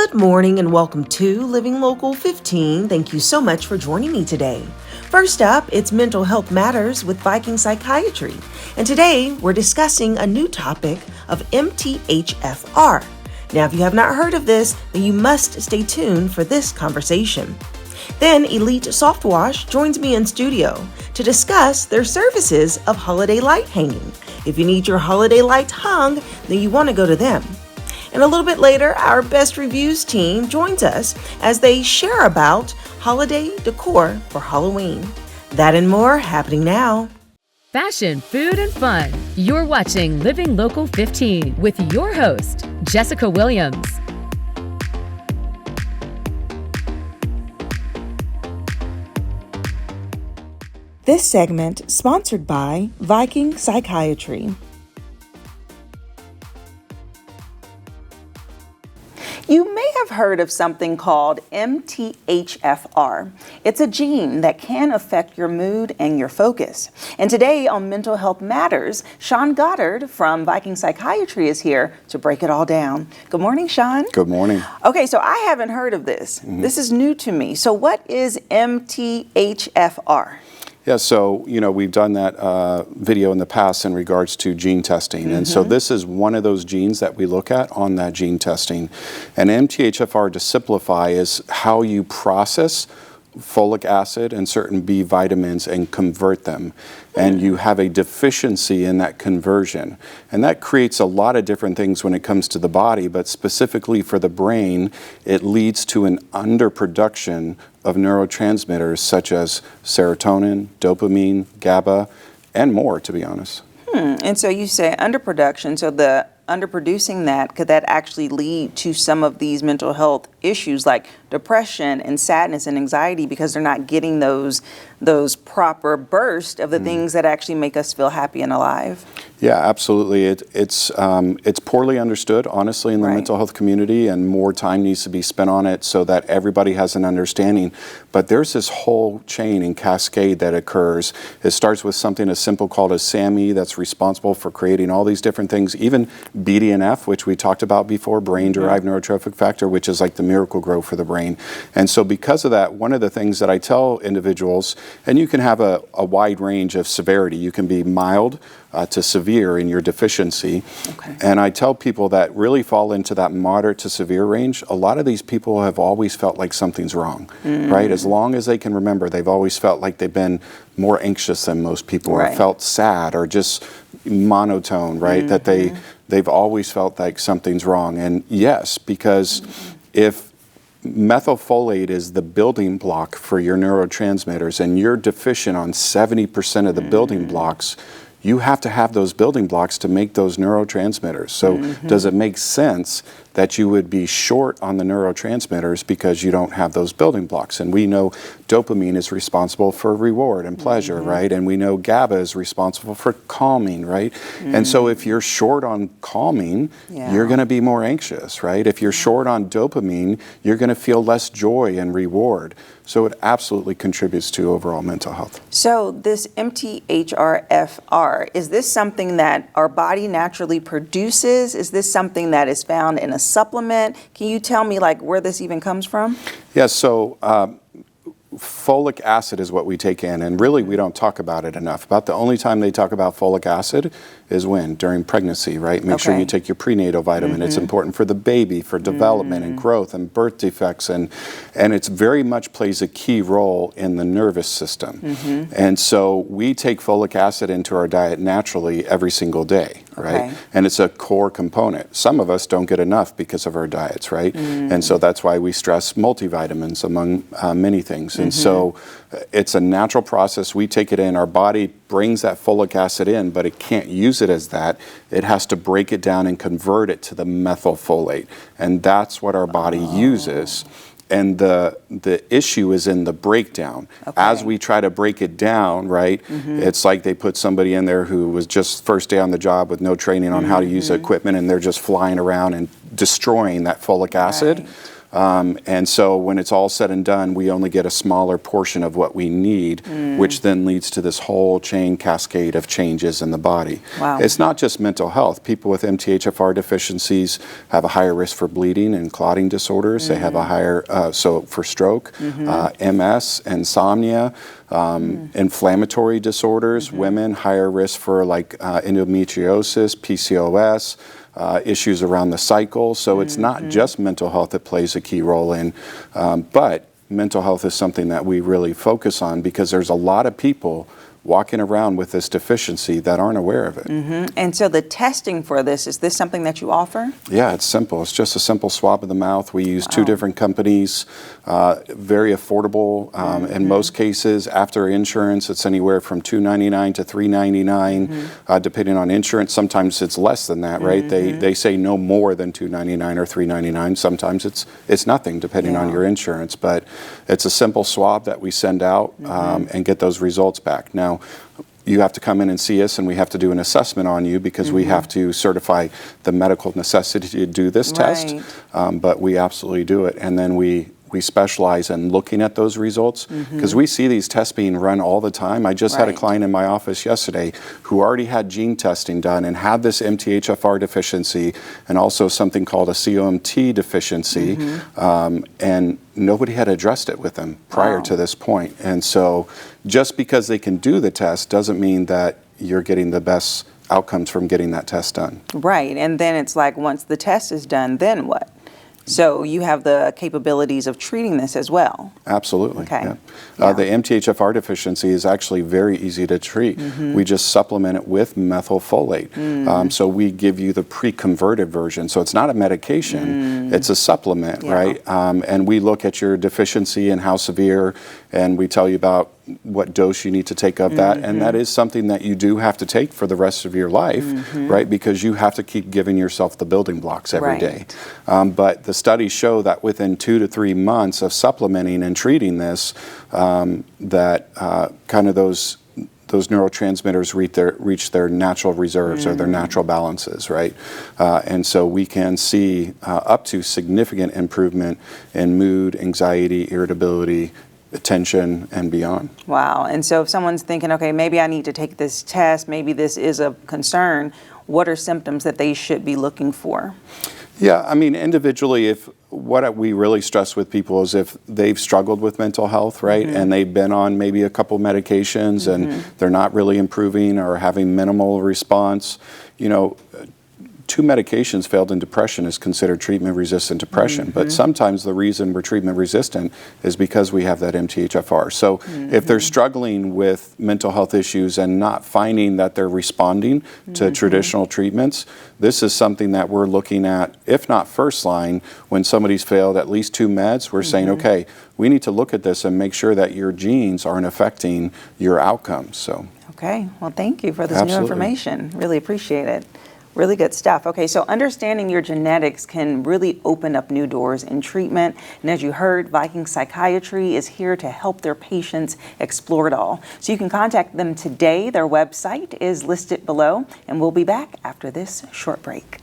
Good morning and welcome to Living Local 15. Thank you so much for joining me today. First up, it's Mental Health Matters with Viking Psychiatry. And today we're discussing a new topic of MTHFR. Now, if you have not heard of this, then you must stay tuned for this conversation. Then Elite Softwash joins me in studio to discuss their services of holiday light hanging. If you need your holiday lights hung, then you want to go to them. And a little bit later, our BestReviews team joins us as they share about holiday decor for Halloween. That and more happening now. Fashion, food, and fun. You're watching Living Local 15 with your host, Jessica Williams. This segment sponsored by Viking Psychiatry. You may have heard of something called MTHFR. It's a gene that can affect your mood and your focus. And today on Mental Health Matters, Sean Goddard from Viking Psychiatry is here to break it all down. Good morning, Sean. Good morning. Okay, so I haven't heard of this. This is new to me. So what is MTHFR? Yeah, so, we've done that video in the past in regards to gene testing. And so this is one of those genes that we look at on that gene testing. And MTHFR, to simplify, is how you process folic acid and certain B vitamins and convert them. And you have a deficiency in that conversion. And that creates a lot of different things when it comes to the body, but specifically for the brain, it leads to an underproduction of neurotransmitters such as serotonin, dopamine, GABA, and more, to be honest. And so you say underproduction, so the underproducing that, could that actually lead to some of these mental health issues like depression and sadness and anxiety because they're not getting those proper bursts of the things that actually make us feel happy and alive? Yeah, absolutely. It's poorly understood, honestly, in the mental health community, and more time needs to be spent on it so that everybody has an understanding. But there's this whole chain and cascade that occurs. It starts with something as simple called a SAMe that's responsible for creating all these different things, even BDNF, which we talked about before, brain-derived neurotrophic factor, which is like the miracle grow for the brain. And so because of that, one of the things that I tell individuals, and you can have a wide range of severity. You can be mild to severe in your deficiency. Okay. And I tell people that really fall into that moderate to severe range. A lot of these people have always felt like something's wrong, right? As long as they can remember, they've always felt like they've been more anxious than most people, or felt sad, or just monotone, right? That they've always felt like something's wrong. And yes, because if methylfolate is the building block for your neurotransmitters and you're deficient on 70% of the building blocks, you have to have those building blocks to make those neurotransmitters. So does it make sense that you would be short on the neurotransmitters because you don't have those building blocks? And we know dopamine is responsible for reward and pleasure, right? And we know GABA is responsible for calming, right? And so if you're short on calming, you're going to be more anxious, right? If you're short on dopamine, you're going to feel less joy and reward. So it absolutely contributes to overall mental health. So this MTHFR, is this something that our body naturally produces? Is this something that is found in a supplement? Can you tell me where this even comes from? Yeah, so folic acid is what we take in, and really we don't talk about it enough. About the only time they talk about folic acid is when? During pregnancy, right? Make sure you take your prenatal vitamin. It's important for the baby, for development and growth and birth defects, and it's very much plays a key role in the nervous system. And so we take folic acid into our diet naturally every single day, right? And it's a core component. Some of us don't get enough because of our diets, right? And so that's why we stress multivitamins among many things. And so it's a natural process. We take it in. Our body brings that folic acid in, but it can't use it as that. It has to break it down and convert it to the methylfolate. And that's what our body uses. And the issue is in the breakdown. As we try to break it down, right, it's like they put somebody in there who was just first day on the job with no training on how to use the equipment, and they're just flying around and destroying that folic acid. And so when it's all said and done, we only get a smaller portion of what we need, which then leads to this whole chain cascade of changes in the body. Wow. It's not just mental health. People with MTHFR deficiencies have a higher risk for bleeding and clotting disorders. They have a higher, so for stroke, MS, insomnia, inflammatory disorders, women, higher risk for like endometriosis, PCOS, issues around the cycle. So it's not just mental health that plays a key role in, but mental health is something that we really focus on because there's a lot of people walking around with this deficiency that aren't aware of it. And so the testing for this, is this something that you offer? Yeah, it's simple. It's just a simple swab of the mouth. We use 2 different companies, very affordable. In most cases, after insurance, it's anywhere from $2.99 to $3.99, depending on insurance. Sometimes it's less than that, right? They say no more than $2.99 or $3.99. Sometimes it's nothing, depending on your insurance. But it's a simple swab that we send out and get those results back. Now, you have to come in and see us, and we have to do an assessment on you because we have to certify the medical necessity to do this test. But we absolutely do it, and then we specialize in looking at those results because we see these tests being run all the time. I just had a client in my office yesterday who already had gene testing done and had this MTHFR deficiency and also something called a COMT deficiency, and nobody had addressed it with them prior to this point. And so just because they can do the test doesn't mean that you're getting the best outcomes from getting that test done. Right, and then it's like once the test is done, then what? So you have the capabilities of treating this as well. Absolutely. Okay. Yeah. The MTHFR deficiency is actually very easy to treat. We just supplement it with methylfolate. So we give you the pre-converted version. So it's not a medication, it's a supplement, right? And we look at your deficiency and how severe, and we tell you about what dose you need to take of that, and that is something that you do have to take for the rest of your life, right? Because you have to keep giving yourself the building blocks every day. But the studies show that within 2 to 3 months of supplementing and treating this, that kind of those neurotransmitters reach their natural reserves or their natural balances, right? And so we can see up to significant improvement in mood, anxiety, irritability, attention, and beyond. Wow. And so if someone's thinking, okay, maybe I need to take this test, maybe this is a concern, what are symptoms that they should be looking for? Yeah, I mean, individually, what we really stress with people is if they've struggled with mental health, right, and they've been on maybe a couple medications and they're not really improving or having minimal response, 2 medications failed in depression is considered treatment-resistant depression. But sometimes the reason we're treatment-resistant is because we have that MTHFR. So if they're struggling with mental health issues and not finding that they're responding to traditional treatments, this is something that we're looking at, if not first line, when somebody's failed at least 2 meds, we're saying, okay, we need to look at this and make sure that your genes aren't affecting your outcomes. So. Okay, well, thank you for this new information. Really appreciate it. Really good stuff. Okay, so understanding your genetics can really open up new doors in treatment. And as you heard, Viking Psychiatry is here to help their patients explore it all. So you can contact them today. Their website is listed below. And we'll be back after this short break.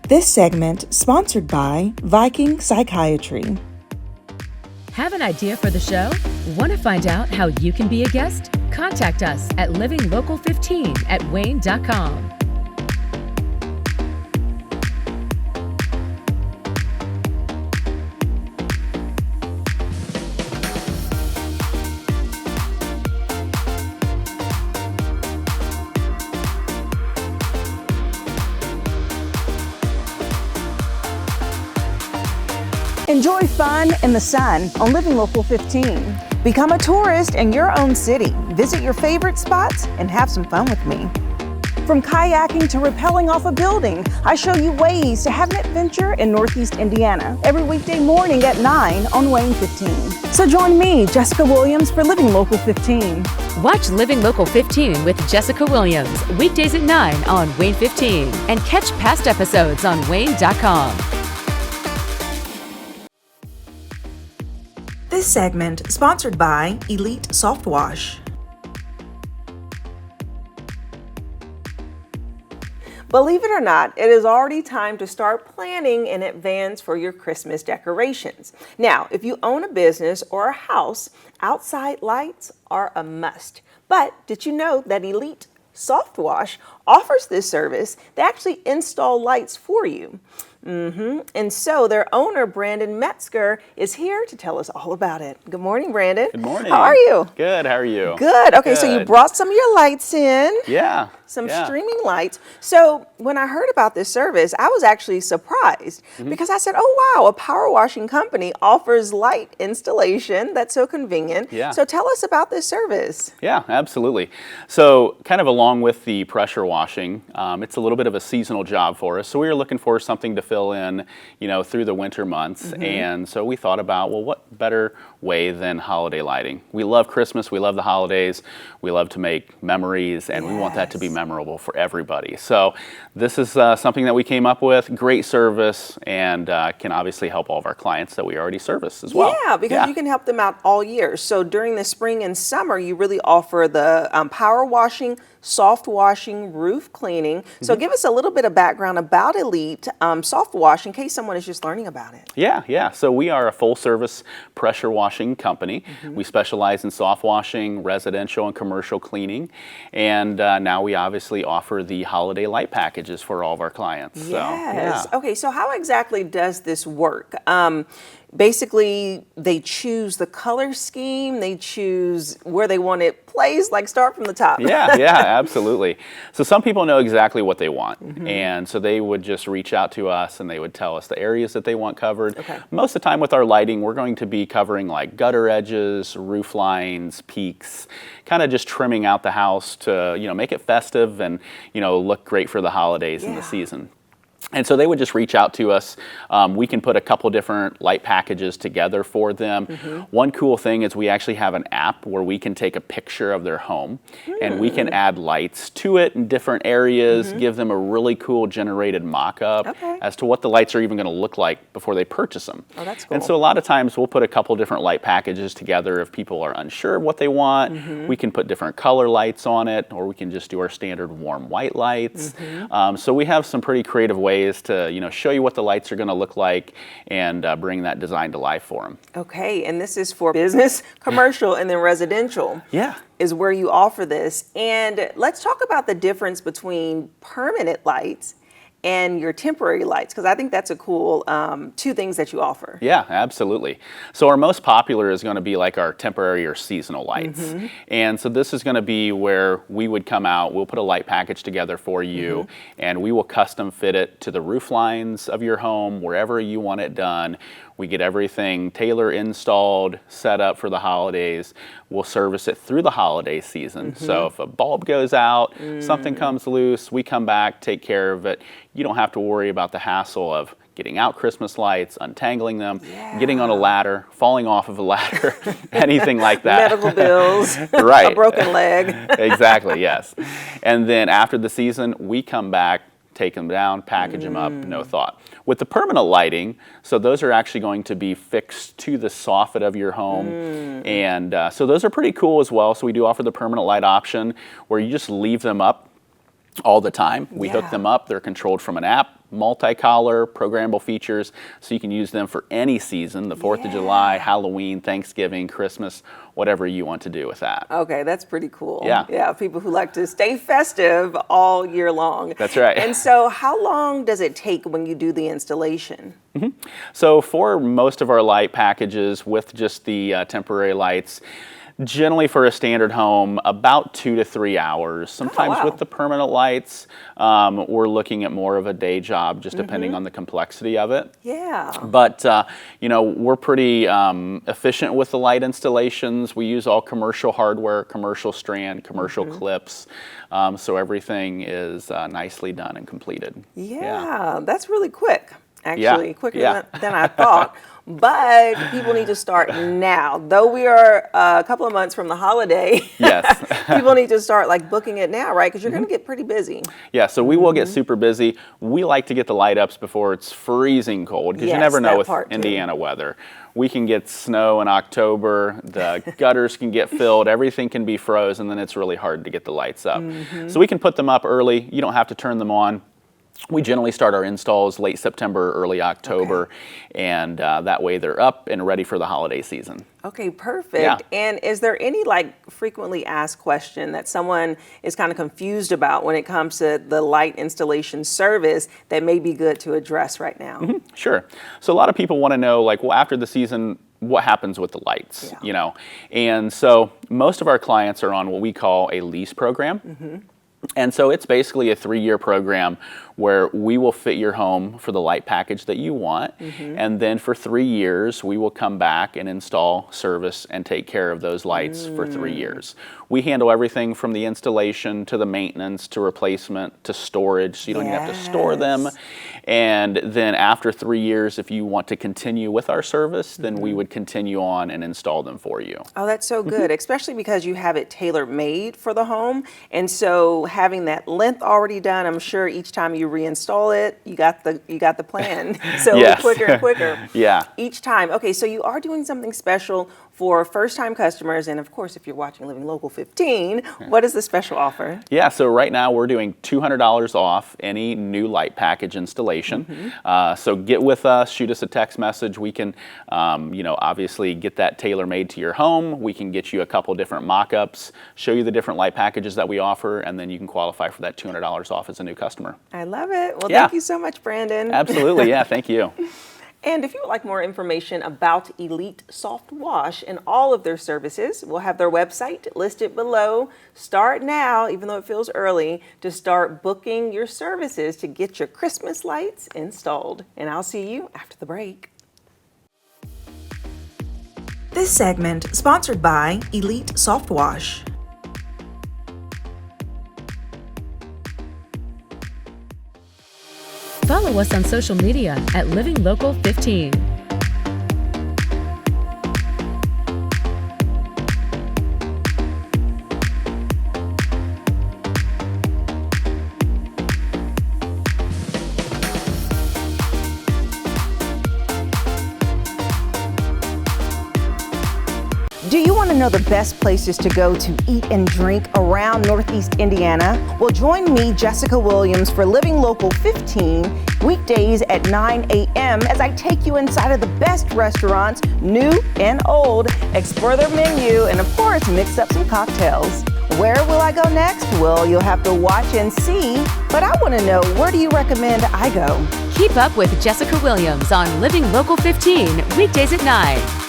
This segment sponsored by Viking Psychiatry. Have an idea for the show? Want to find out how you can be a guest? Contact us at livinglocal15@wayne.com. Enjoy fun in the sun on Living Local 15. Become a tourist in your own city. Visit your favorite spots and have some fun with me. From kayaking to rappelling off a building, I show you ways to have an adventure in Northeast Indiana every weekday morning at 9 on Wayne 15. So join me, Jessica Williams, for Living Local 15. Watch Living Local 15 with Jessica Williams weekdays at 9 on Wayne 15 and catch past episodes on wayne.com. This segment sponsored by Elite Softwash. Believe it or not, it is already time to start planning in advance for your Christmas decorations. Now, if you own a business or a house, outside lights are a must. But did you know that Elite Softwash offers this service? They actually install lights for you. And so their owner, Brandon Metzger, is here to tell us all about it. Good morning, Brandon. Good morning. How are you? Good. How are you? Good. Okay, so you brought some of your lights in. Yeah. Some streaming lights. So when I heard about this service, I was actually surprised because I said, oh, wow, a power washing company offers light installation. That's so convenient. Yeah. So tell us about this service. Yeah, absolutely. So kind of along with the pressure washing, it's a little bit of a seasonal job for us. So we were looking for something to fill in, through the winter months. And so we thought about, well, what better way than holiday lighting? We love Christmas. We love the holidays. We love to make memories, and we want that to be memorable for everybody. So this is something that we came up with. Great service, and can obviously help all of our clients that we already service as well. Yeah, because you can help them out all year. So during the spring and summer, you really offer the power washing, soft washing, roof cleaning. So give us a little bit of background about Elite Soft Wash in case someone is just learning about it. Yeah. So we are a full-service pressure washing company. We specialize in soft washing, residential and commercial cleaning, and now we obviously offer the holiday light packages for all of our clients. Yes. So, Okay, so how exactly does this work? Basically, they choose the color scheme, they choose where they want it placed, like start from the top. Yeah, absolutely. So some people know exactly what they want, and so they would just reach out to us and they would tell us the areas that they want covered. Okay. Most of the time with our lighting, we're going to be covering like gutter edges, roof lines, peaks, kind of just trimming out the house to, make it festive and, look great for the holidays and the season. And so they would just reach out to us. We can put a couple different light packages together for them. One cool thing is we actually have an app where we can take a picture of their home and we can add lights to it in different areas, give them a really cool generated mock-up as to what the lights are even going to look like before they purchase them. Oh, that's cool. And so a lot of times we'll put a couple different light packages together if people are unsure of what they want. We can put different color lights on it, or we can just do our standard warm white lights. So we have some pretty creative ways to show you what the lights are going to look like and bring that design to life for them. Okay, and this is for business, commercial, and then residential. Yeah. Is where you offer this. And let's talk about the difference between permanent lights and your temporary lights, because I think that's a cool two things that you offer. Yeah, absolutely. So our most popular is going to be like our temporary or seasonal lights. And so this is going to be where we would come out, we'll put a light package together for you, and we will custom fit it to the roof lines of your home, wherever you want it done. We get everything tailor installed, set up for the holidays. We'll service it through the holiday season. So if a bulb goes out, something comes loose, we come back, take care of it. You don't have to worry about the hassle of getting out Christmas lights, untangling them, getting on a ladder, falling off of a ladder, anything like that. Medical bills, right. A broken leg. Exactly, yes. And then after the season, we come back, take them down, package them up, no thought. With the permanent lighting, so those are actually going to be fixed to the soffit of your home. And so those are pretty cool as well. So we do offer the permanent light option where you just leave them up all the time. We hook them up. They're controlled from an app, multi-color, programmable features, so you can use them for any season, the 4th of July, Halloween, Thanksgiving, Christmas, whatever you want to do with that. Okay, that's pretty cool. Yeah, people who like to stay festive all year long. That's right. And so how long does it take when you do the installation? So for most of our light packages with just the temporary lights, generally for a standard home, about 2 to 3 hours. Sometimes with the permanent lights, we're looking at more of a day job, just depending on the complexity of it. Yeah. But, we're pretty efficient with the light installations. We use all commercial hardware, commercial strand, commercial clips. So everything is nicely done and completed. Yeah, that's really quick. Actually, quicker than I thought. But people need to start now. Though we are a couple of months from the holiday, people need to start like booking it now, right? Because you're going to get pretty busy. Yeah, so we will get super busy. We like to get the light ups before it's freezing cold, because you never know with Indiana weather. We can get snow in October, the gutters can get filled, everything can be frozen, and then it's really hard to get the lights up. So we can put them up early. You don't have to turn them on We generally start our installs late September, early October, and that way they're up and ready for the holiday season. Okay, perfect. Yeah. And is there any like frequently asked question that someone is kind of confused about when it comes to the light installation service that may be good to address right now? Sure. So a lot of people want to know, like, well, after the season, what happens with the lights, you know? And so most of our clients are on what we call a lease program. And so it's basically a 3-year program where we will fit your home for the light package that you want. And then for 3 years, we will come back and install, service, and take care of those lights for 3 years. We handle everything from the installation to the maintenance to replacement to storage, so you don't even have to store them. And then after 3 years, if you want to continue with our service, then we would continue on and install them for you. Oh, that's so good, especially because you have it tailor-made for the home. And so having that length already done, I'm sure each time you reinstall it, you got the plan. So Yes. quicker and quicker. Yeah. Each time. Okay, so you are doing something special for first-time customers, and of course, if you're watching Living Local 15, what is the special offer? Yeah, so right now we're doing $200 off any new light package installation. So get with us, shoot us a text message. We can, obviously get that tailor-made to your home. We can get you a couple different mock-ups, show you the different light packages that we offer, and then you can qualify for that $200 off as a new customer. I love it. Well, Yeah. thank you so much, Brandon. Absolutely, yeah, thank you. And if you would like more information about Elite Softwash and all of their services, we'll have their website listed below. Start now, even though it feels early, to start booking your services to get your Christmas lights installed. And I'll see you after the break. This segment sponsored by Elite Softwash. Follow us on social media at Living Local 15. Do you want to know the best places to go to eat and drink around Northeast Indiana? Well, join me, Jessica Williams, for Living Local 15, weekdays at 9 a.m. as I take you inside of the best restaurants, new and old, explore their menu, and of course, mix up some cocktails. Where will I go next? Well, you'll have to watch and see, but I want to know, where do you recommend I go? Keep up with Jessica Williams on Living Local 15, weekdays at 9.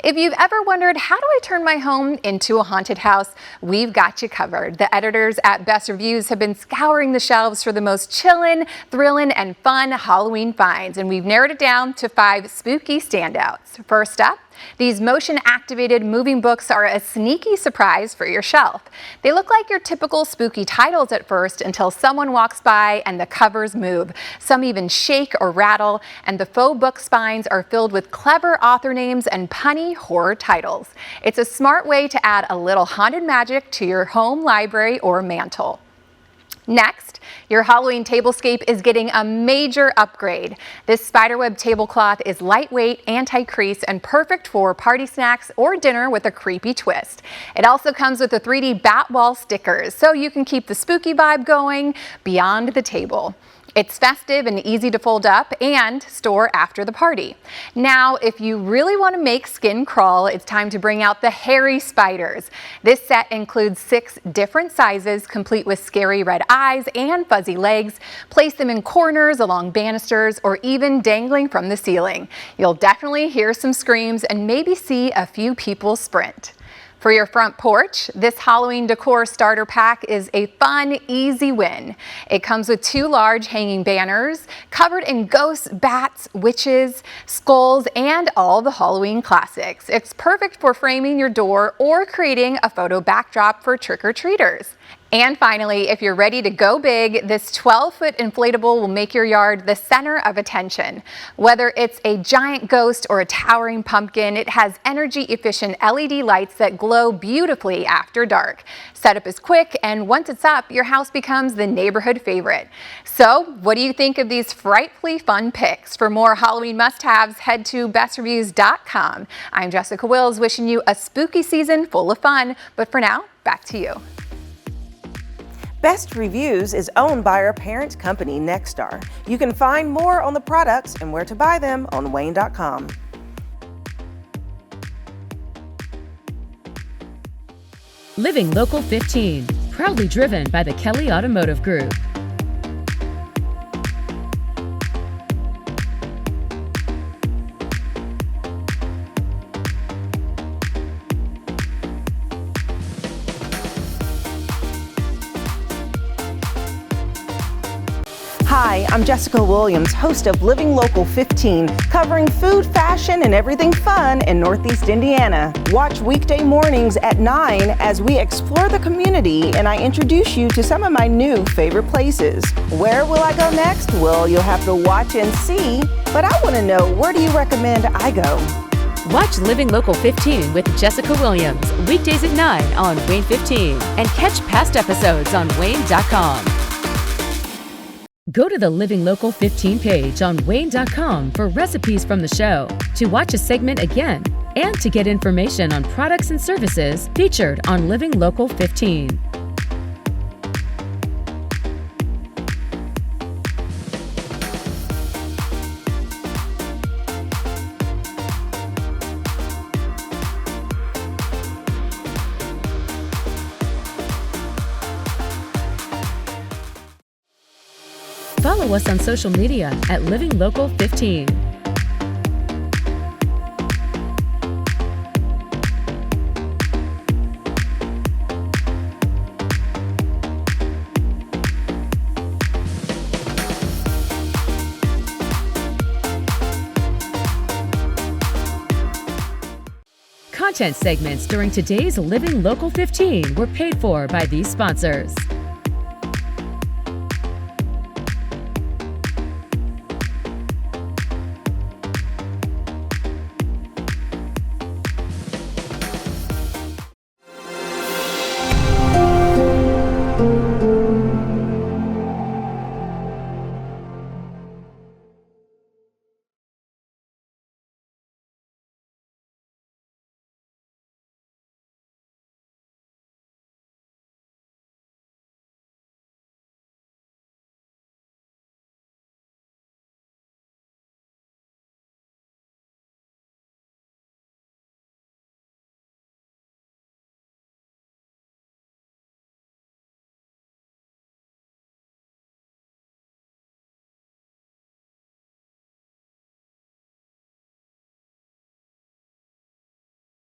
If you've ever wondered, how do I turn my home into a haunted house? We've got you covered. The editors at Best Reviews have been scouring the shelves for the most chillin', thrillin', and fun Halloween finds, and we've narrowed it down to 5 spooky standouts. First up, these motion-activated moving books are a sneaky surprise for your shelf. They look like your typical spooky titles at first until someone walks by and the covers move. Some even shake or rattle, and the faux book spines are filled with clever author names and punny horror titles. It's a smart way to add a little haunted magic to your home library or mantle. Next, your Halloween tablescape is getting a major upgrade. This spiderweb tablecloth is lightweight, anti-crease, and perfect for party snacks or dinner with a creepy twist. It also comes with the 3D bat wall stickers, so you can keep the spooky vibe going beyond the table. It's festive and easy to fold up and store after the party. Now, if you really want to make skin crawl, it's time to bring out the hairy spiders. This set includes 6 different sizes, complete with scary red eyes and fuzzy legs. Place them in corners, along banisters, or even dangling from the ceiling. You'll definitely hear some screams and maybe see a few people sprint. For your front porch, this Halloween decor starter pack is a fun, easy win. It comes with 2 large hanging banners covered in ghosts, bats, witches, skulls, and all the Halloween classics. It's perfect for framing your door or creating a photo backdrop for trick-or-treaters. And finally, if you're ready to go big, this 12-foot inflatable will make your yard the center of attention. Whether it's a giant ghost or a towering pumpkin, it has energy-efficient LED lights that glow beautifully after dark. Setup is quick, and once it's up, your house becomes the neighborhood favorite. So, what do you think of these frightfully fun picks? For more Halloween must-haves, head to BestReviews.com. I'm Jessica Wills, wishing you a spooky season full of fun. But for now, back to you. Best Reviews is owned by our parent company, Nexstar. You can find more on the products and where to buy them on WANE.com. Living Local 15, proudly driven by the Kelly Automotive Group. Hi, I'm Jessica Williams, host of Living Local 15, covering food, fashion, and everything fun in Northeast Indiana. Watch weekday mornings at 9 as we explore the community and I introduce you to some of my new favorite places. Where will I go next? Well, you'll have to watch and see, but I want to know, where do you recommend I go? Watch Living Local 15 with Jessica Williams, weekdays at 9 on WANE 15, and catch past episodes on WANE.com. Go to the Living Local 15 page on WANE.com for recipes from the show, to watch a segment again, and to get information on products and services featured on Living Local 15. Follow us on social media at Living Local 15. Content segments during today's Living Local 15 were paid for by these sponsors.